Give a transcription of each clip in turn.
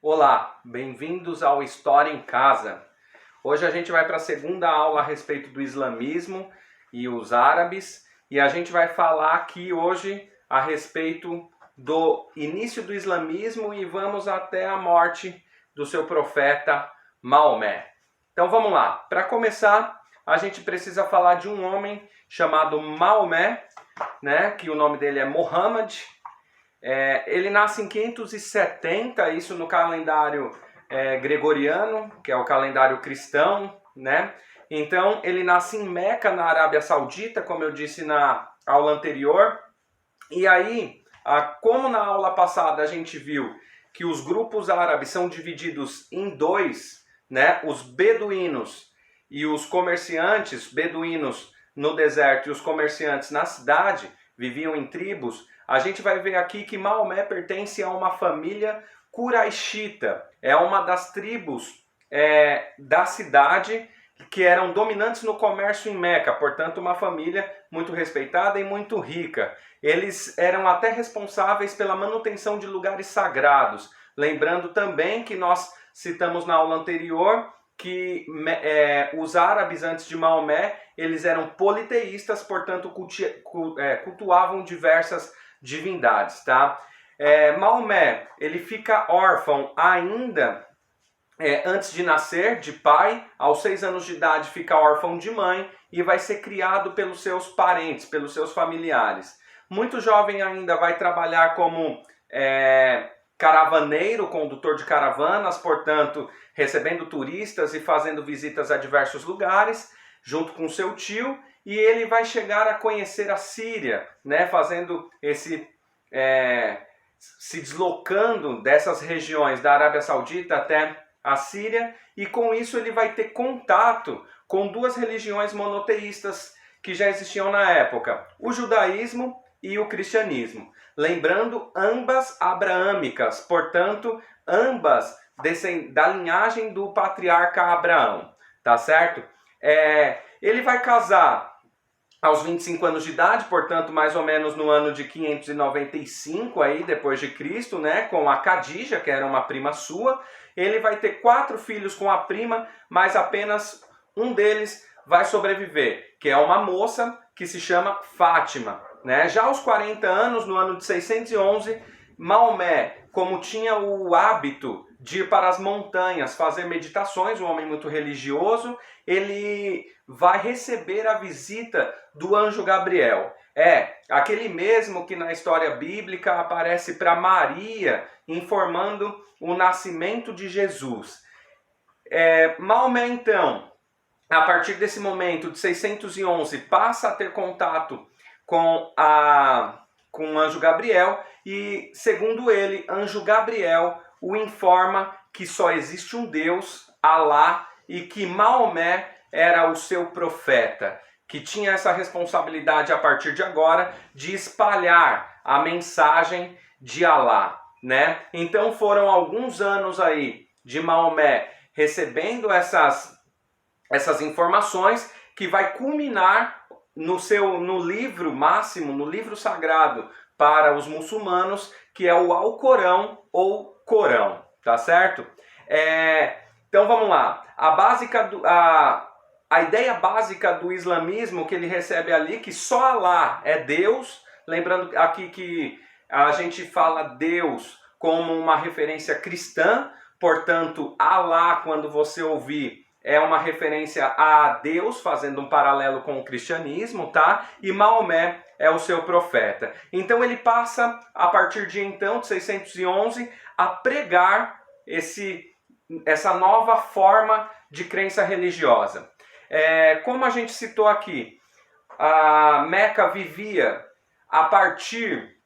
Olá, bem-vindos ao História em Casa. Hoje a gente vai para a segunda aula a respeito do islamismo e os árabes, e a gente vai falar aqui hoje a respeito do início do islamismo e vamos até a morte do seu profeta Maomé. Então vamos lá. Para começar, a gente precisa falar de um homem chamado Maomé, que o nome dele é Muhammad. Ele nasce em 570, isso no calendário gregoriano, que é o calendário cristão, né? Então, ele nasce em Meca, na Arábia Saudita, como eu disse na aula anterior. E aí, como na aula passada a gente viu que os grupos árabes são divididos em dois, né? Os beduínos e os comerciantes, beduínos no deserto e os comerciantes na cidade, viviam em tribos. A gente vai ver aqui que Maomé pertence a uma família Quraishita. É uma das tribos da cidade que eram dominantes no comércio em Meca, portanto uma família muito respeitada e muito rica. Eles eram até responsáveis pela manutenção de lugares sagrados. Lembrando também que nós citamos na aula anterior que os árabes antes de Maomé, eles eram politeístas, portanto cultuavam diversas divindades, tá? Maomé, ele fica órfão ainda antes de nascer, de pai. Aos 6 anos de idade fica órfão de mãe e vai ser criado pelos seus parentes, pelos seus familiares. Muito jovem ainda vai trabalhar como caravaneiro, condutor de caravanas, portanto, recebendo turistas e fazendo visitas a diversos lugares, junto com seu tio, e ele vai chegar a conhecer a Síria, né, fazendo se deslocando dessas regiões da Arábia Saudita até a Síria, e com isso ele vai ter contato com duas religiões monoteístas que já existiam na época, o judaísmo e o cristianismo. Lembrando, ambas abraâmicas, portanto, ambas da linhagem do patriarca Abraão, tá certo? Ele vai casar aos 25 anos de idade, portanto, mais ou menos no ano de 595 aí, depois de Cristo, né, com a Khadija, que era uma prima sua. Ele vai ter 4 filhos com a prima, mas apenas um deles vai sobreviver, que é uma moça que se chama Fátima, né? Já aos 40 anos, no ano de 611, Maomé, como tinha o hábito de ir para as montanhas fazer meditações, um homem muito religioso, ele vai receber a visita do anjo Gabriel. Aquele mesmo que na história bíblica aparece para Maria, informando o nascimento de Jesus. Maomé, então, a partir desse momento de 611, passa a ter contato com o anjo Gabriel e, segundo ele, anjo Gabriel o informa que só existe um Deus, Alá, e que Maomé era o seu profeta, que tinha essa responsabilidade a partir de agora de espalhar a mensagem de Alá, né? Então foram alguns anos aí de Maomé recebendo essas informações, que vai culminar no livro máximo, no livro sagrado para os muçulmanos, que é o Alcorão ou Corão, tá certo? Então vamos lá. A ideia básica do islamismo que ele recebe ali, que só Alá é Deus, lembrando aqui que a gente fala Deus como uma referência cristã, portanto, Alá, quando você ouvir, é uma referência a Deus, fazendo um paralelo com o cristianismo, tá? E Maomé é o seu profeta. Então ele passa, a partir de então, de 611, a pregar essa nova forma de crença religiosa. Como a gente citou aqui, a Meca vivia a partir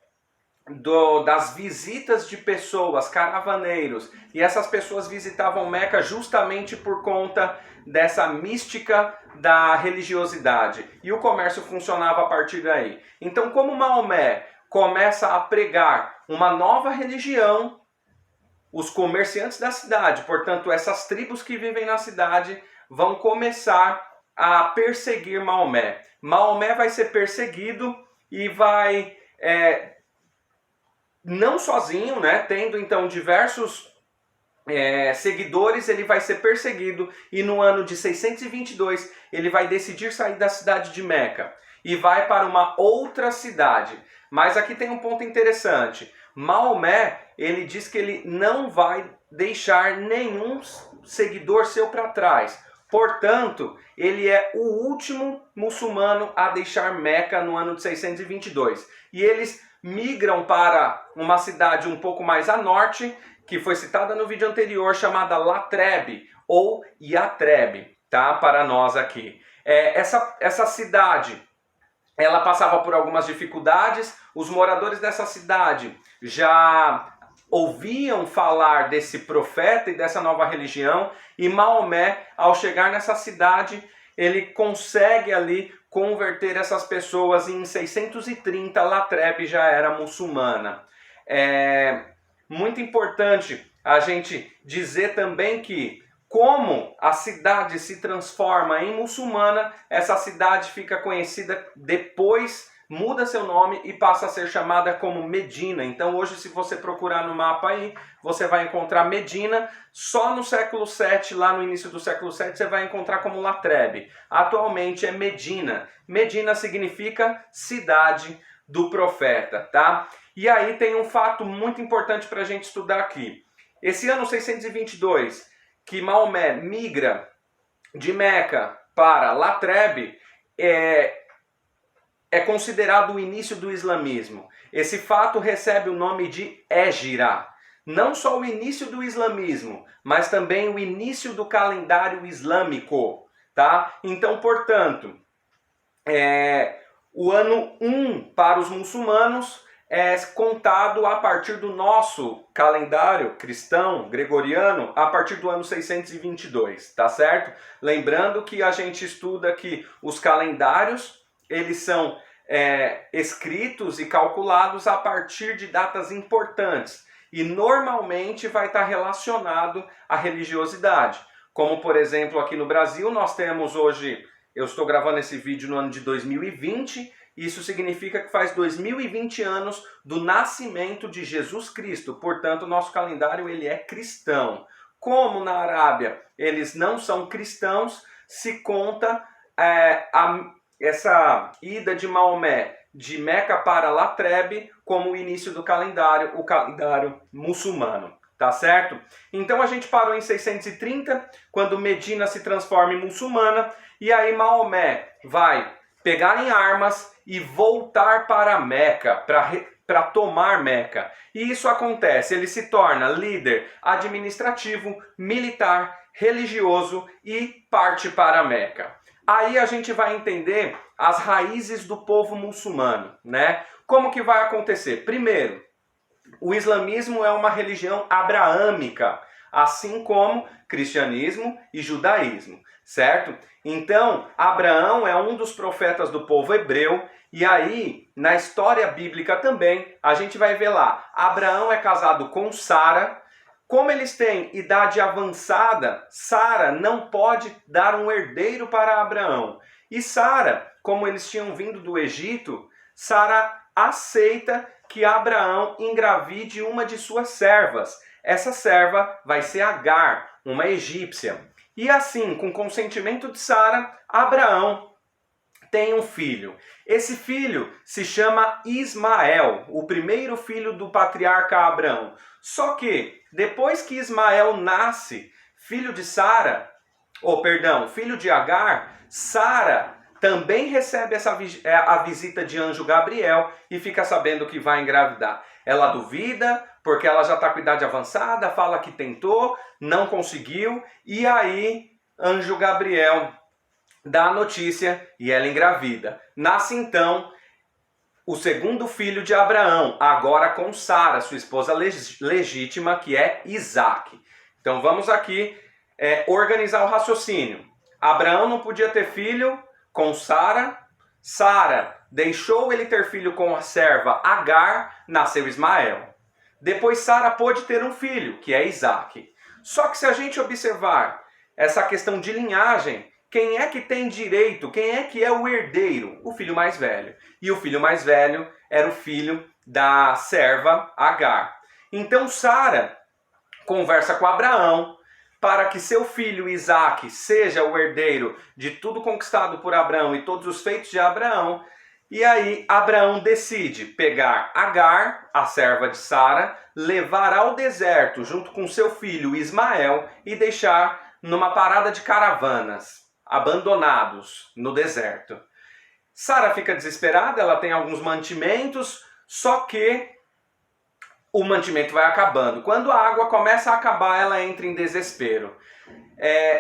das visitas de pessoas, caravaneiros, e essas pessoas visitavam Meca justamente por conta dessa mística da religiosidade, e o comércio funcionava a partir daí. Então, como Maomé começa a pregar uma nova religião, os comerciantes da cidade, portanto essas tribos que vivem na cidade, vão começar a perseguir Maomé. Maomé vai ser perseguido e vai não sozinho, né, tendo então diversos seguidores, ele vai ser perseguido e no ano de 622 ele vai decidir sair da cidade de Meca e vai para uma outra cidade. Mas aqui tem um ponto interessante. Maomé, ele diz que ele não vai deixar nenhum seguidor seu para trás. Portanto, ele é o último muçulmano a deixar Meca no ano de 622. E eles migram para uma cidade um pouco mais a norte, que foi citada no vídeo anterior, chamada Latreb ou Yatreb, tá? Para nós aqui. Essa cidade, ela passava por algumas dificuldades. Os moradores dessa cidade já ouviam falar desse profeta e dessa nova religião, e Maomé, ao chegar nessa cidade, ele consegue ali converter essas pessoas, e em 630 Latreb já era muçulmana. Muito importante a gente dizer também que, como a cidade se transforma em muçulmana, essa cidade fica conhecida depois, muda seu nome e passa a ser chamada como Medina. Então hoje, se você procurar no mapa aí, você vai encontrar Medina. Só no século 7, lá no início do século 7, você vai encontrar como Latreb. Atualmente é Medina. Medina significa cidade do profeta, tá? E aí tem um fato muito importante para a gente estudar aqui. Esse ano 622, que Maomé migra de Meca para Latreb, é considerado o início do islamismo. Esse fato recebe o nome de Hégira. Não só o início do islamismo, mas também o início do calendário islâmico, tá? Então, portanto, o ano 1 para os muçulmanos é contado a partir do nosso calendário cristão, gregoriano, a partir do ano 622, tá certo? Lembrando que a gente estuda que os calendários, eles são escritos e calculados a partir de datas importantes e normalmente vai estar relacionado à religiosidade. Como, por exemplo, aqui no Brasil, nós temos hoje, eu estou gravando esse vídeo no ano de 2020, isso significa que faz 2020 anos do nascimento de Jesus Cristo. Portanto, nosso calendário ele é cristão. Como na Arábia eles não são cristãos, se conta essa ida de Maomé de Meca para Latreb como o início do calendário, o calendário muçulmano. Tá certo? Então a gente parou em 630, quando Medina se transforma em muçulmana, e aí Maomé vai pegar em armas e voltar para Meca, para tomar Meca. E isso acontece, ele se torna líder administrativo, militar, religioso e parte para Meca. Aí a gente vai entender as raízes do povo muçulmano, né? Como que vai acontecer? Primeiro, o islamismo é uma religião abraâmica, assim como cristianismo e judaísmo, certo? Então, Abraão é um dos profetas do povo hebreu, e aí, na história bíblica também, a gente vai ver lá, Abraão é casado com Sara. Como eles têm idade avançada, Sara não pode dar um herdeiro para Abraão. E Sara, como eles tinham vindo do Egito, Sara aceita que Abraão engravide uma de suas servas. Essa serva vai ser Agar, uma egípcia. E assim, com consentimento de Sara, Abraão tem um filho. Esse filho se chama Ismael, o primeiro filho do patriarca Abraão. Só que, depois que Ismael nasce, filho de filho de Agar, Sara também recebe a visita de anjo Gabriel e fica sabendo que vai engravidar. Ela duvida, porque ela já está com idade avançada, fala que tentou, não conseguiu, e aí anjo Gabriel dá a notícia e ela engravida. Nasce então o segundo filho de Abraão, agora com Sara, sua esposa legítima, que é Isaque. Então vamos aqui organizar o raciocínio. Abraão não podia ter filho com Sara. Sara deixou ele ter filho com a serva Agar, nasceu Ismael. Depois Sara pôde ter um filho, que é Isaque. Só que se a gente observar essa questão de linhagem, quem é que tem direito? Quem é que é o herdeiro? O filho mais velho. E o filho mais velho era o filho da serva Agar. Então Sara conversa com Abraão para que seu filho Isaque seja o herdeiro de tudo conquistado por Abraão e todos os feitos de Abraão. E aí Abraão decide pegar Agar, a serva de Sara, levar ao deserto junto com seu filho Ismael e deixar numa parada de caravanas, abandonados no deserto. Sara fica desesperada, ela tem alguns mantimentos, só que o mantimento vai acabando. Quando a água começa a acabar, ela entra em desespero.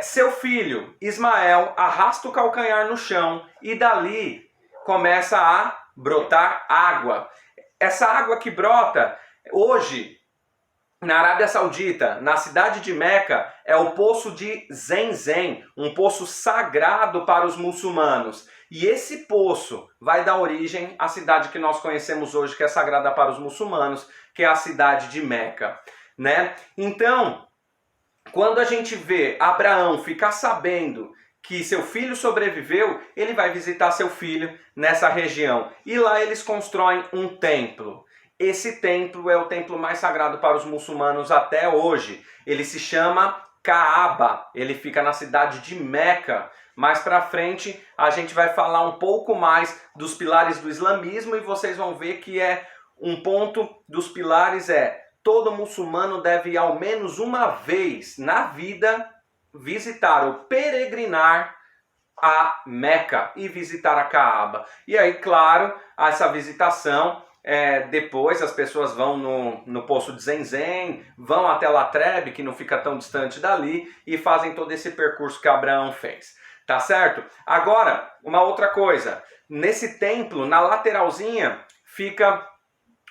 Seu filho Ismael arrasta o calcanhar no chão e dali começa a brotar água. Essa água que brota hoje na Arábia Saudita, na cidade de Meca, é o poço de Zemzem, um poço sagrado para os muçulmanos. E esse poço vai dar origem à cidade que nós conhecemos hoje, que é sagrada para os muçulmanos, que é a cidade de Meca, né? Então, quando a gente vê Abraão ficar sabendo que seu filho sobreviveu, ele vai visitar seu filho nessa região. E lá eles constroem um templo. Esse templo é o templo mais sagrado para os muçulmanos até hoje. Ele se chama Kaaba. Ele fica na cidade de Meca. Mais para frente a gente vai falar um pouco mais dos pilares do islamismo e vocês vão ver que um ponto dos pilares todo muçulmano deve ir ao menos uma vez na vida visitar ou peregrinar a Meca e visitar a Kaaba. E aí, claro, essa visitação, depois as pessoas vão no poço de Zemzem, vão até Latreb, que não fica tão distante dali, e fazem todo esse percurso que Abraão fez. Tá certo? Agora, uma outra coisa. Nesse templo, na lateralzinha, fica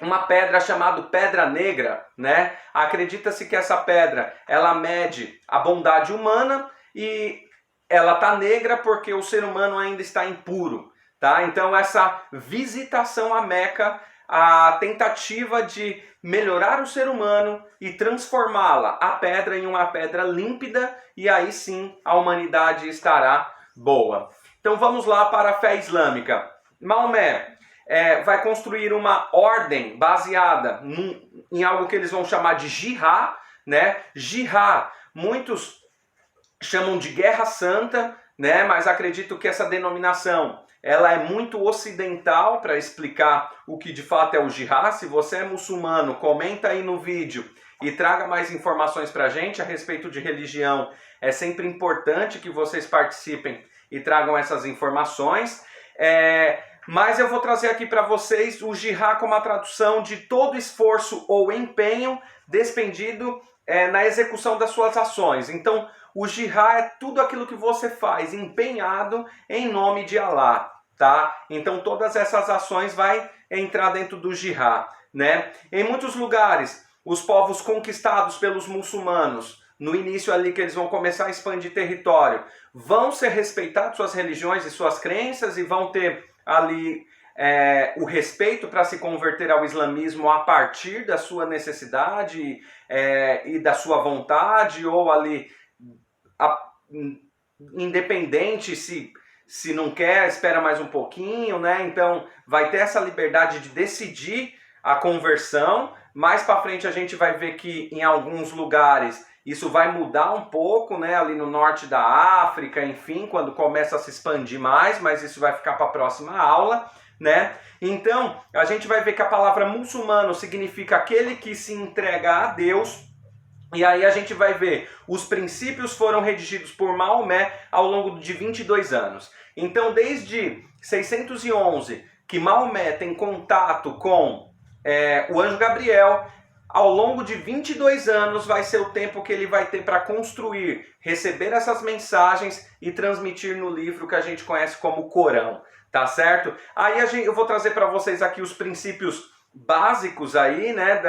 uma pedra chamada Pedra Negra, né? Acredita-se que essa pedra, ela mede a bondade humana e ela tá negra porque o ser humano ainda está impuro, tá? Então essa visitação a Meca, a tentativa de melhorar o ser humano e transformá-la, a pedra, em uma pedra límpida, e aí sim a humanidade estará boa. Então vamos lá para a fé islâmica. Maomé vai construir uma ordem baseada em algo que eles vão chamar de jihad, né? Jihad, muitos chamam de guerra santa, né? Mas acredito que essa denominação ela é muito ocidental para explicar o que de fato é o jihad. Se você é muçulmano, comenta aí no vídeo e traga mais informações para a gente a respeito de religião. É sempre importante que vocês participem e tragam essas informações. Mas eu vou trazer aqui para vocês o jihad como a tradução de todo esforço ou empenho despendido na execução das suas ações. Então, o jihad é tudo aquilo que você faz empenhado em nome de Allah, tá? Então, todas essas ações vai entrar dentro do jihad, né? Em muitos lugares, os povos conquistados pelos muçulmanos, no início ali que eles vão começar a expandir território, vão ser respeitados suas religiões e suas crenças e vão ter ali o respeito para se converter ao islamismo a partir da sua necessidade e da sua vontade, ou ali independente se não quer, espera mais um pouquinho, né? Então vai ter essa liberdade de decidir a conversão. Mais para frente a gente vai ver que em alguns lugares isso vai mudar um pouco, né? Ali no norte da África, enfim, quando começa a se expandir mais, mas isso vai ficar para a próxima aula, né? Então, a gente vai ver que a palavra muçulmano significa aquele que se entrega a Deus. E aí a gente vai ver, os princípios foram redigidos por Maomé ao longo de 22 anos. Então, desde 611, que Maomé tem contato com o anjo Gabriel, ao longo de 22 anos vai ser o tempo que ele vai ter para construir, receber essas mensagens e transmitir no livro que a gente conhece como Corão, tá certo? Aí eu vou trazer para vocês aqui os princípios básicos aí, né,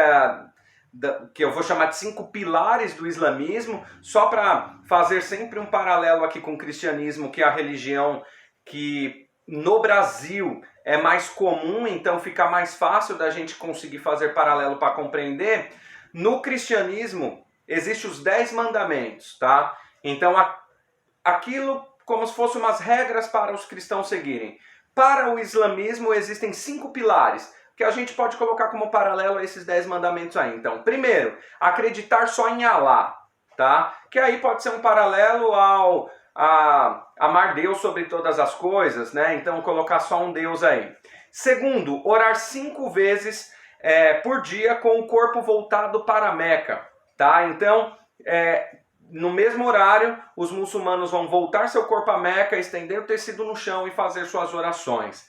que eu vou chamar de 5 pilares do islamismo, só para fazer sempre um paralelo aqui com o cristianismo, que é a religião que no Brasil é mais comum, então fica mais fácil da gente conseguir fazer paralelo para compreender. No cristianismo existem os 10 mandamentos, tá? Então aquilo como se fossem umas regras para os cristãos seguirem. Para o islamismo existem 5 pilares, que a gente pode colocar como paralelo a esses 10 mandamentos aí. Então, primeiro, acreditar só em Alá, tá? Que aí pode ser um paralelo ao amar Deus sobre todas as coisas, né? Então, colocar só um Deus aí. Segundo, orar 5 vezes por dia com o corpo voltado para Meca, tá? Então, no mesmo horário, os muçulmanos vão voltar seu corpo a Meca, estender o tecido no chão e fazer suas orações.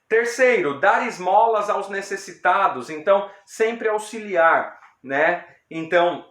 Terceiro, dar esmolas aos necessitados, então sempre auxiliar, né? Então,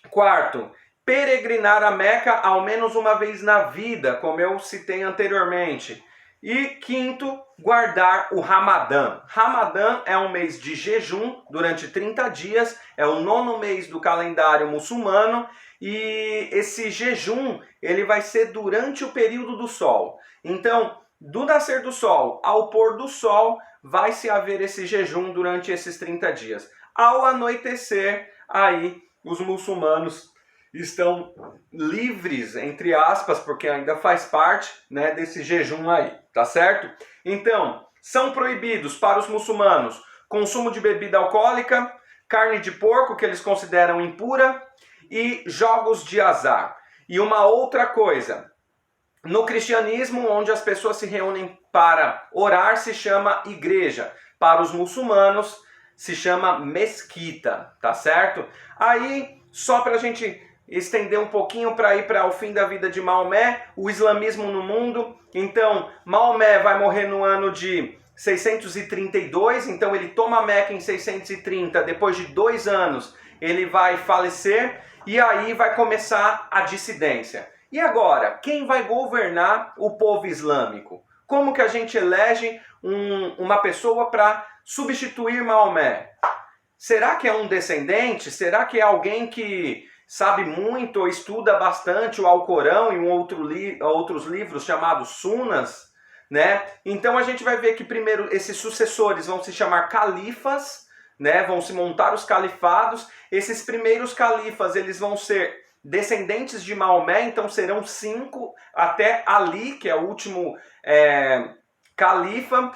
quarto, peregrinar a Meca ao menos uma vez na vida, como eu citei anteriormente. E quinto, guardar o Ramadã. Ramadã é um mês de jejum durante 30 dias, é o 9º mês do calendário muçulmano, e esse jejum ele vai ser durante o período do sol. Então, do nascer do sol ao pôr do sol, vai se haver esse jejum durante esses 30 dias. Ao anoitecer, aí os muçulmanos estão livres, entre aspas, porque ainda faz parte, né, desse jejum aí, tá certo? Então, são proibidos para os muçulmanos consumo de bebida alcoólica, carne de porco, que eles consideram impura, e jogos de azar. E uma outra coisa, no cristianismo, onde as pessoas se reúnem para orar, se chama igreja. Para os muçulmanos, se chama mesquita, tá certo? Aí, só para a gente estender um pouquinho para ir para o fim da vida de Maomé, o islamismo no mundo. Então, Maomé vai morrer no ano de 632, então ele toma Meca em 630, depois de 2 anos ele vai falecer, e aí vai começar a dissidência. E agora, quem vai governar o povo islâmico? Como que a gente elege uma pessoa para substituir Maomé? Será que é um descendente? Será que é alguém que sabe muito ou estuda bastante o Alcorão e outros livros chamados Sunas? Né? Então a gente vai ver que primeiro esses sucessores vão se chamar califas, né? Vão se montar os califados. Esses primeiros califas eles vão ser descendentes de Maomé, então serão 5 até Ali, que é o último califa.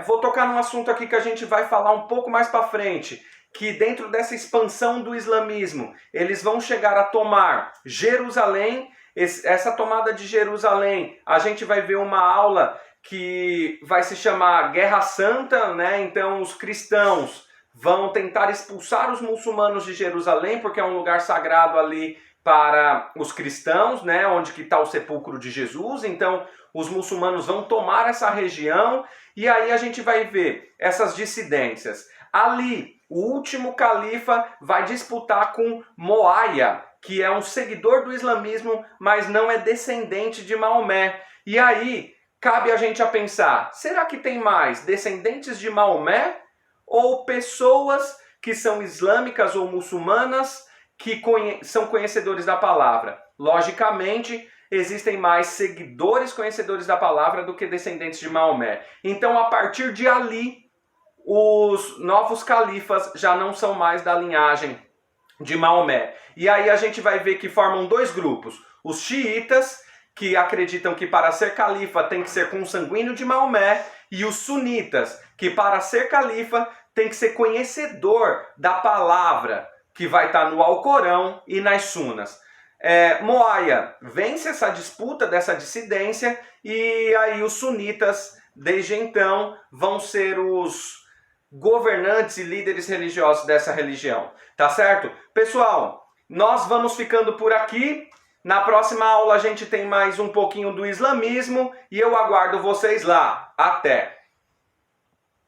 Vou tocar num assunto aqui que a gente vai falar um pouco mais para frente, que dentro dessa expansão do islamismo, eles vão chegar a tomar Jerusalém. Essa tomada de Jerusalém, a gente vai ver uma aula que vai se chamar Guerra Santa, né? Então os cristãos vão tentar expulsar os muçulmanos de Jerusalém, porque é um lugar sagrado ali para os cristãos, né? Onde que está o sepulcro de Jesus. Então os muçulmanos vão tomar essa região, e aí a gente vai ver essas dissidências. Ali, o último califa vai disputar com Moaia, que é um seguidor do islamismo, mas não é descendente de Maomé. E aí, cabe a gente a pensar, será que tem mais descendentes de Maomé ou pessoas que são islâmicas ou muçulmanas que são conhecedores da palavra? Logicamente, existem mais seguidores conhecedores da palavra do que descendentes de Maomé. Então, a partir de Ali, os novos califas já não são mais da linhagem de Maomé. E aí a gente vai ver que formam 2 grupos. Os xiitas, que acreditam que para ser califa tem que ser consanguíneo de Maomé, e os sunitas, que para ser califa tem que ser conhecedor da palavra, que vai estar no Alcorão e nas Sunas. Moaia vence essa disputa dessa dissidência, e aí os sunitas, desde então, vão ser os governantes e líderes religiosos dessa religião, tá certo? Pessoal, nós vamos ficando por aqui. Na próxima aula a gente tem mais um pouquinho do islamismo e eu aguardo vocês lá. Até!